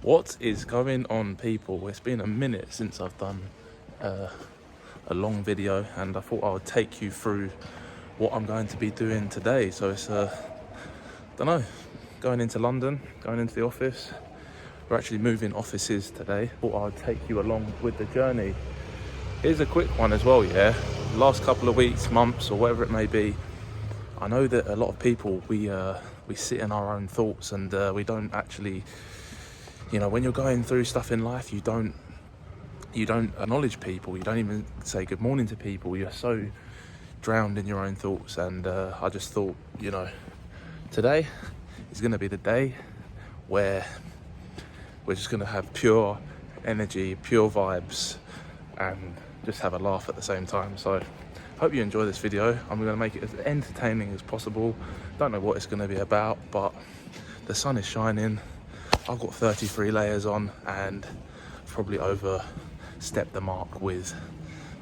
What is going on, people? It's been a minute since I've done a long video, and I thought I would take you through what I'm going to be doing today. So it's don't know, going into London, going into the office. We're actually moving offices today. Thought I would take you along with the journey. Here's a quick one as well, yeah. Last couple of weeks, months, or whatever it may be, I know that a lot of people, we sit in our own thoughts, and we don't actually, you know, when you're going through stuff in life, you don't acknowledge people. You don't even say good morning to people. You're so drowned in your own thoughts. And I just thought, you know, today is going to be the day where we're just going to have pure energy, pure vibes, and just have a laugh at the same time. So hope you enjoy this video. I'm going to make it as entertaining as possible. Don't know what it's going to be about, but the sun is shining. I've got 33 layers on and probably overstepped the mark with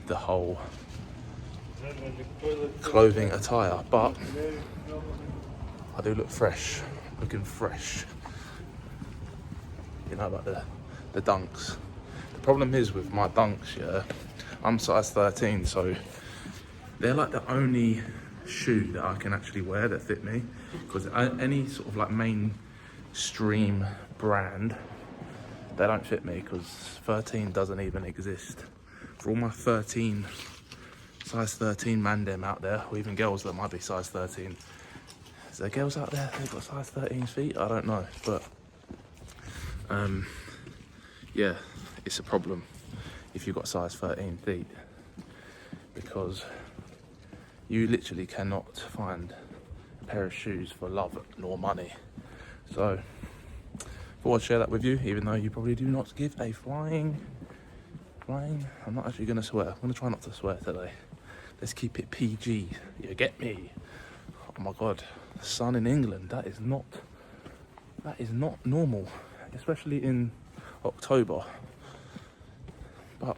the whole clothing attire, but I do look fresh, looking fresh. You know, like the dunks. The problem is with my dunks, yeah, I'm size 13, so they're like the only shoe that I can actually wear that fit me, because any sort of like mainstream brand, they don't fit me, because 13 doesn't even exist. For all my size 13 man dem out there, or even girls that might be size 13, is there girls out there that got size 13 feet? I don't know, but yeah, it's a problem if you've got size 13 feet, because you literally cannot find a pair of shoes for love nor money. So thought I'd share that with you, even though you probably do not give a flying. I'm not actually going to swear. I'm going to try not to swear today. Let's keep it PG. You get me? Oh my God, the sun in England. That is not normal, especially in October. But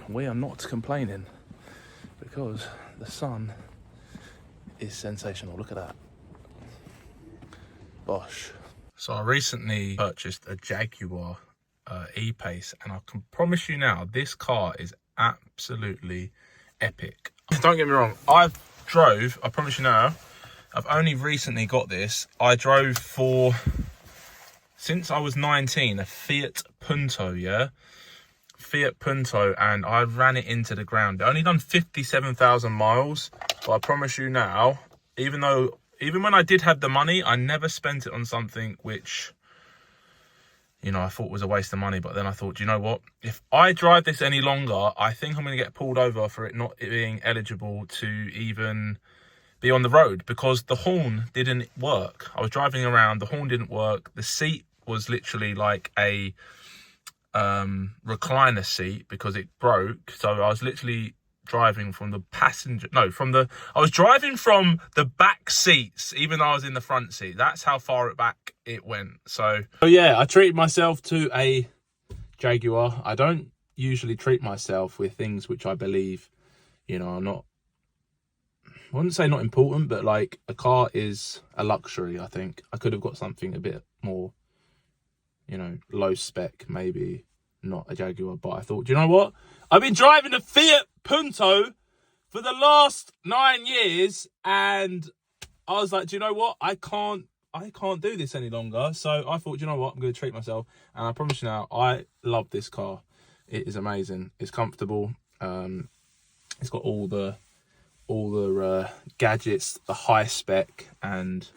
we are not complaining, because the sun is sensational. Look at that. Bosh. So I recently purchased a Jaguar E-Pace, and I can promise you now, this car is absolutely epic. Don't get me wrong, I promise you now, I've only recently got this. I drove since I was 19, a Fiat Punto, yeah? Fiat Punto, and I ran it into the ground. It only done 57,000 miles, but I promise you now, even when I did have the money, I never spent it on something which, you know, I thought was a waste of money. But then I thought, you know what? If I drive this any longer, I think I'm going to get pulled over for it not being eligible to even be on the road, because the horn didn't work. I was driving around, the horn didn't work. The seat was literally like a recliner seat because it broke. So I was literally driving from the I was driving from the back seats, even though I was in the front seat. That's how far back it went. So yeah, I treated myself to a Jaguar. I don't usually treat myself with things which I believe, you know, I wouldn't say not important, but like, a car is a luxury. I think I could have got something a bit more, you know, low spec, maybe not a Jaguar. But I thought, you know what? I've been driving a Fiat Punto for the last 9 years, and I was like, do you know what? I can't do this any longer. So I thought, you know what? I'm going to treat myself. And I promise you now, I love this car. It is amazing. It's comfortable. It's got all the gadgets, the high spec, and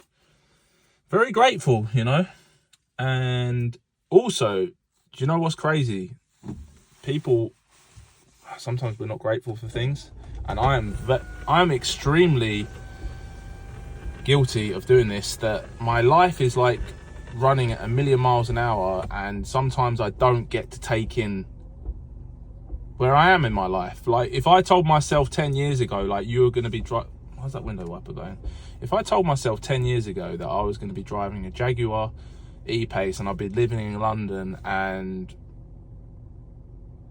very grateful, you know. And also, do you know what's crazy? People, sometimes we're not grateful for things, and I am extremely guilty of doing this. That my life is like running at 1,000,000 miles an hour, and sometimes I don't get to take in where I am in my life. Like, if I told myself 10 years ago, like, you were going to be how's that window wiper going? If I told myself 10 years ago that I was going to be driving a Jaguar E-Pace and I'd be living in London, and,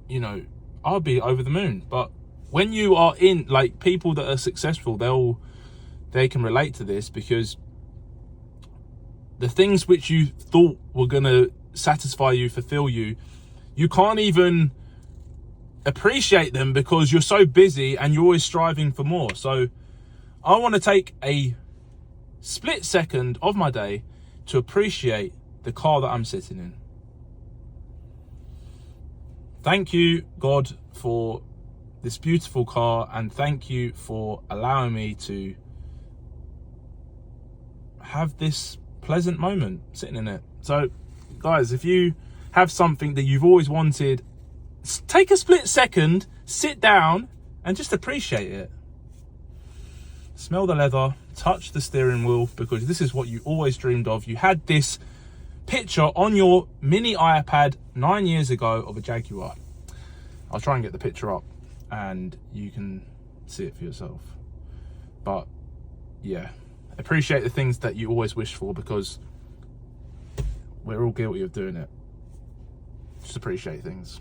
you know, I'd be over the moon. But when you are in, like, people that are successful, they can relate to this, because the things which you thought were going to satisfy you, fulfill you, you can't even appreciate them because you're so busy and you're always striving for more. So I want to take a split second of my day to appreciate the car that I'm sitting in. Thank you, God, for this beautiful car, and thank you for allowing me to have this pleasant moment sitting in it. So guys, if you have something that you've always wanted, take a split second, sit down and just appreciate it. Smell the leather, touch the steering wheel, because this is what you always dreamed of. You had this picture on your mini iPad 9 years ago of a Jaguar. I'll try and get the picture up and you can see it for yourself. But yeah, appreciate the things that you always wish for, because we're all guilty of doing it. Just appreciate things.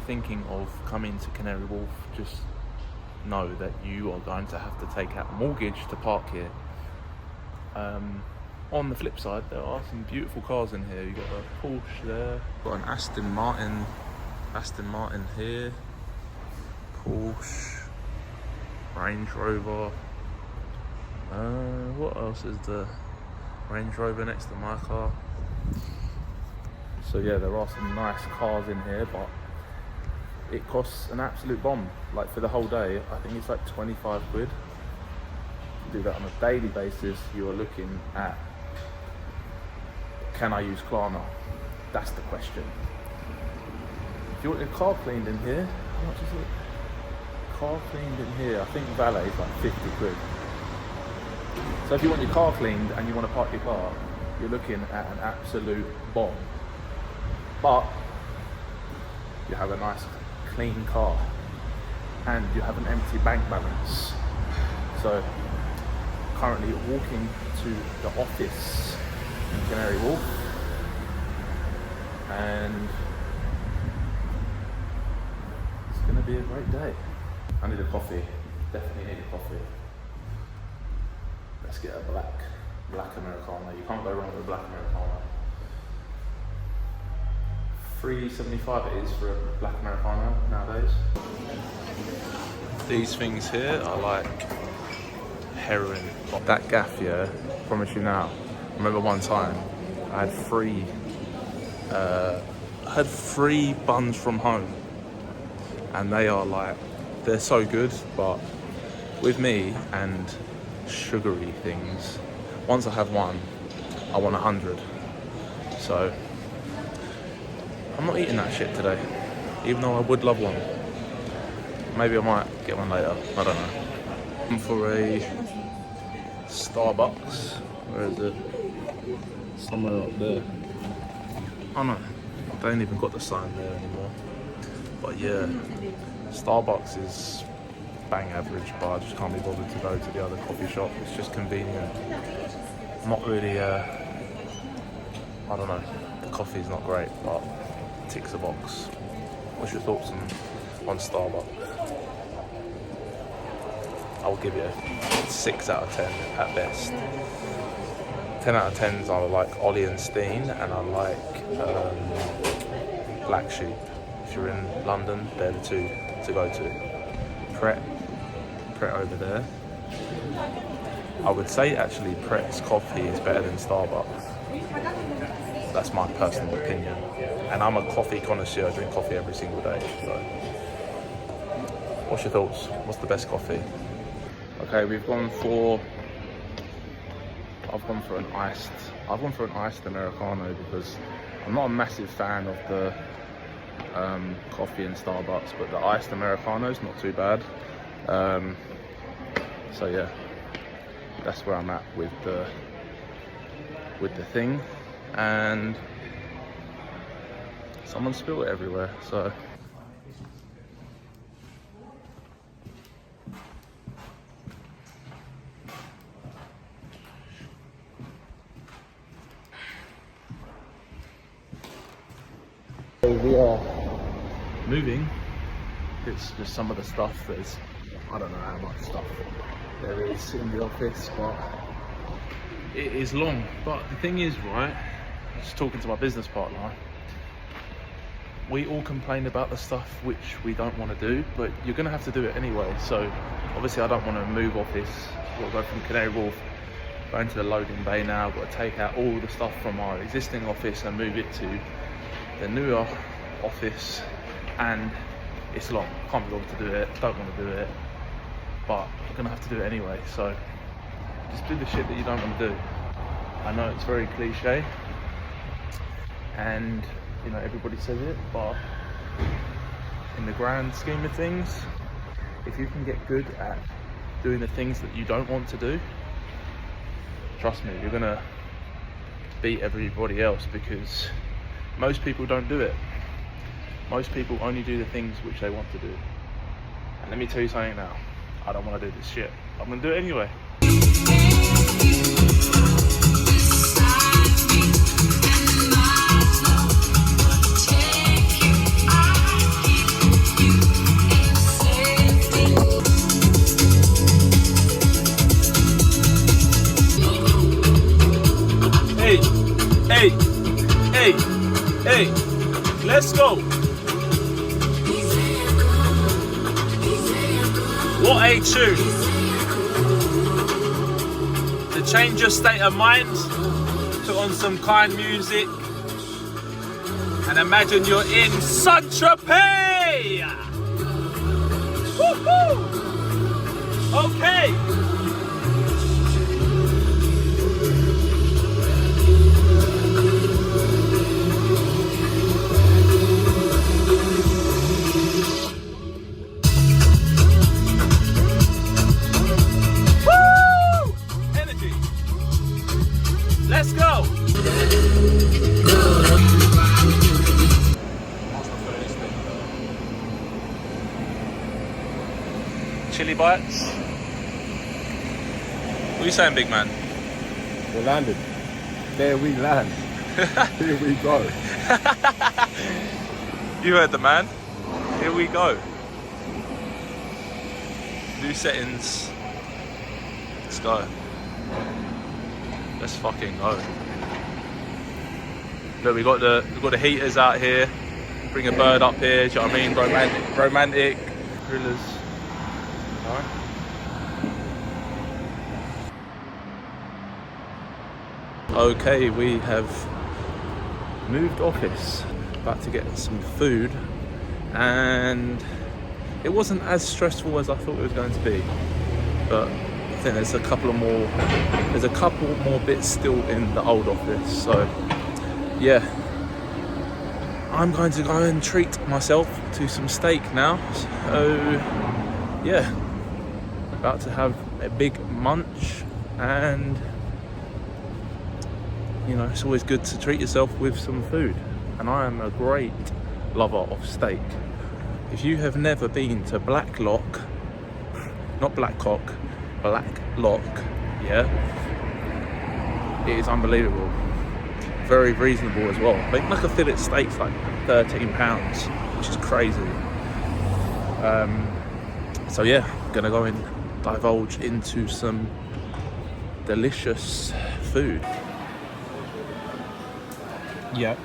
Thinking of coming to Canary Wharf, just know that you are going to have to take out a mortgage to park here. On the flip side, there are some beautiful cars in here. You've got a Porsche there, got an Aston Martin here, Porsche, Range Rover. What else is the Range Rover next to my car? So yeah, there are some nice cars in here, but it costs an absolute bomb. Like for the whole day, I think it's like 25 quid. Do that on a daily basis, you are looking at, can I use Klarna? That's the question. If you want your car cleaned in here, how much is it? Car cleaned in here, I think valet is like 50 quid. So if you want your car cleaned and you want to park your car, you're looking at an absolute bomb. But you have a nice clean car and you have an empty bank balance. So currently walking to the office in Canary Wharf, and it's gonna be a great day. I need a coffee, definitely need a coffee. Let's get a black Americano. You can't go wrong with a black Americano. $3.75 it is for a black Americano nowadays. These things here are like heroin. That gaff, yeah, promise you now. I remember one time I had three buns from home, and they are like, they're so good, but with me and sugary things, once I have one, I want 100. So I'm not eating that shit today, even though I would love one. Maybe I might get one later, I don't know. I'm for a Starbucks. Where is it? Somewhere up there. Oh no, they ain't even got the sign there anymore. But yeah, Starbucks is bang average, but I just can't be bothered to go to the other coffee shop. It's just convenient. Not really, I don't know, the coffee's not great, but ticks a box. What's your thoughts on Starbucks? I'll give you a 6 out of 10 at best. 10 out of 10s are like Ollie and Steen, and I like Black Sheep. If you're in London, they're the two to go to. Pret over there. I would say actually Pret's coffee is better than Starbucks. That's my personal opinion. And I'm a coffee connoisseur, I drink coffee every single day. So, what's your thoughts? What's the best coffee? Okay, we've gone for gone for an iced Americano because I'm not a massive fan of the coffee in Starbucks, but the iced Americano is not too bad. So yeah, that's where I'm at with the thing, and someone spilled it everywhere, so. We are moving. It's just some of the stuff. I don't know how much stuff there is in the office, but it is long. But the thing is, right, I was just talking to my business partner, we all complain about the stuff which we don't want to do, but you're going to have to do it anyway. So obviously I don't want to move office. We'll go from Canary Wharf, go into the loading bay now. I've got to take out all the stuff from our existing office and move it to the newer office, and it's long. Can't be bothered to do it, don't want to do it, but I'm gonna have to do it anyway. So just do the shit that you don't want to do. I know it's very cliche and you know everybody says it, but in the grand scheme of things, if you can get good at doing the things that you don't want to do, trust me, you're gonna beat everybody else, because most people don't do it. Most people only do the things which they want to do. And let me tell you something now, I don't want to do this shit. I'm gonna do it anyway. Hey, let's go. What a tune. To change your state of mind, put on some kind music and imagine you're in Saint-Tropez. Woohoo! Okay. Let's go! Chili bites. What are you saying, big man? We're landed. There we land. Here we go. You heard the man. Here we go. New settings. Let's go. Let's fucking go. Look, we got the heaters out here. Bring a bird up here. Do you know what I mean? Romantic. Thrillers. Alright. Okay, we have moved office. About to get some food, and it wasn't as stressful as I thought it was going to be. But I think there's a couple more bits still in the old office, so yeah, I'm going to go and treat myself to some steak now. So yeah, about to have a big munch, and you know, it's always good to treat yourself with some food, and I am a great lover of steak. If you have never been to Blacklock, not Blackcock, Blacklock, yeah, it is unbelievable. Very reasonable as well. I think like a fillet steak's like £13, which is crazy. So yeah, I'm gonna go and divulge into some delicious food. Yeah.